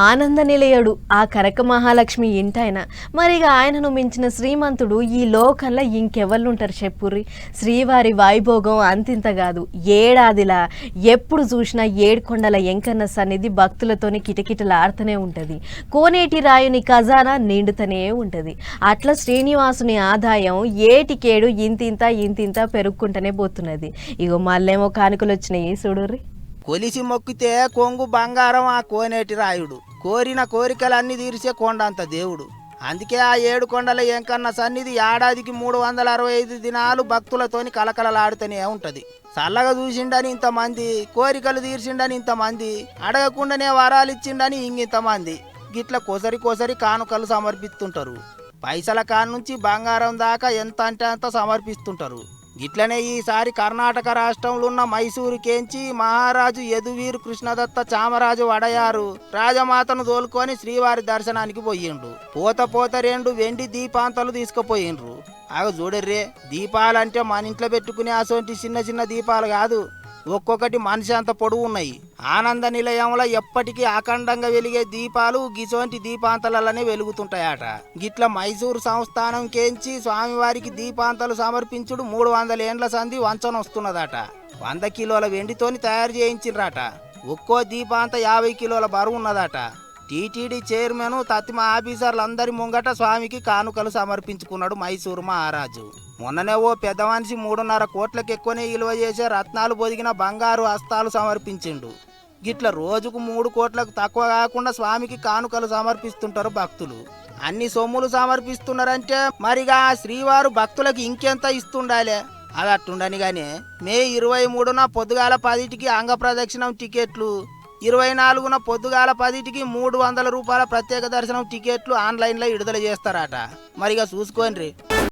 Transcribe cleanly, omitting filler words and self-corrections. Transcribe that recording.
ఆనంద నిలయుడు ఆ కనక మహాలక్ష్మి ఇంటాయన. మరిగా ఆయనను మించిన శ్రీమంతుడు ఈ లోకంలో ఇంకెవళ్ళుంటారు చెప్పుర్రి. శ్రీవారి వైభోగం అంతింత కాదు. ఏడాదిలా ఎప్పుడు చూసినా ఏడుకొండల ఎంకన్న సన్నిధి భక్తులతోని కిటకిటలాడుతూనే ఉంటుంది. కోనేటి రాయుని ఖజానా నిండుతూనే ఉంటుంది. అట్లా శ్రీనివాసుని ఆదాయం ఏటికేడు ఇంతింత పెరుక్కుంటూనే పోతున్నది. ఇగో మళ్ళేమో కానుకలు వచ్చినాయి చూడుర్రి. కొలిసి మొక్కితే కొంగు బంగారం ఆ కోనేటి రాయుడు, కోరిన కోరికలన్నీ తీర్చే కొండంత దేవుడు. అందుకే ఆ 7 కొండల ఎంకన్న సన్నిధి ఏడాదికి 365 దినాలు భక్తులతోని కలకలలాడుతూనే ఉంటది. చల్లగా చూసిండని ఇంతమంది, కోరికలు తీర్చిండని ఇంతమంది, అడగకుండానే వరాలు ఇచ్చిండని ఇంగింతమంది గిట్ల కొసరి కానుకలు సమర్పిస్తుంటారు. పైసల కాన్నుంచి బంగారం దాకా ఎంత అంటే అంత సమర్పిస్తుంటారు. గిట్లనే ఈసారి కర్ణాటక రాష్ట్రంలో ఉన్న మైసూరుకేంచి మహారాజు యదువీరు కృష్ణదత్త చామరాజు వడయారు రాజమాతను తోలుకొని శ్రీవారి దర్శనానికి పోయిండు. పోత 2 వెండి దీపాంతలు తీసుకుపోయిండ్రు. చూడర్రే, దీపాలంటే మన ఇంట్లో పెట్టుకునే అసోంటి చిన్న దీపాలు కాదు, ఒక్కొక్కటి మనిషి అంత పొడవు ఉన్నాయి. ఆనంద నిలయంలో ఎప్పటికీ అఖండంగా వెలిగే దీపాలు గిసోంటి దీపాంతలనే వెలుగుతుంటాయట. గిట్ల మైసూరు సంస్థానం కేంచి స్వామివారికి దీపాంతలు సమర్పించుడు 300 ఏండ్ల సంధి వంచన వస్తున్నదట. 100 కిలోల వెండితోని తయారు చేయించిర్రట. ఒక్కో దీపాంత 50 కిలోల బరువు ఉన్నదట. టీటీడీ చైర్మన్ తత్తిమ ఆఫీసర్లందరి ముంగట స్వామికి కానుకలు సమర్పించుకున్నాడు మైసూరు మహారాజు. మొన్ననే ఓ పెద్ద మనిషి 3.5 కోట్లకు ఎక్కువనే విలువ చేసే రత్నాలు పొదిగిన బంగారు హస్తాలు సమర్పించిండు. గిట్ల రోజుకు 3 కోట్లకు తక్కువ కాకుండా స్వామికి కానుకలు సమర్పిస్తుంటారు భక్తులు. అన్ని సొమ్ములు సమర్పిస్తున్నారంటే మరిగా శ్రీవారు భక్తులకు ఇంకెంత ఇస్తుండాలే. అది అట్టుండని గానే మే 23న పొద్దుగాల 10టికి అంగ ప్రదక్షిణం టికెట్లు, 24న పొద్దుగాల 10టికి 300 రూపాయల ప్రత్యేక దర్శనం టికెట్లు ఆన్లైన్లో విడుదల చేస్తారట. మరిగా చూసుకోండి,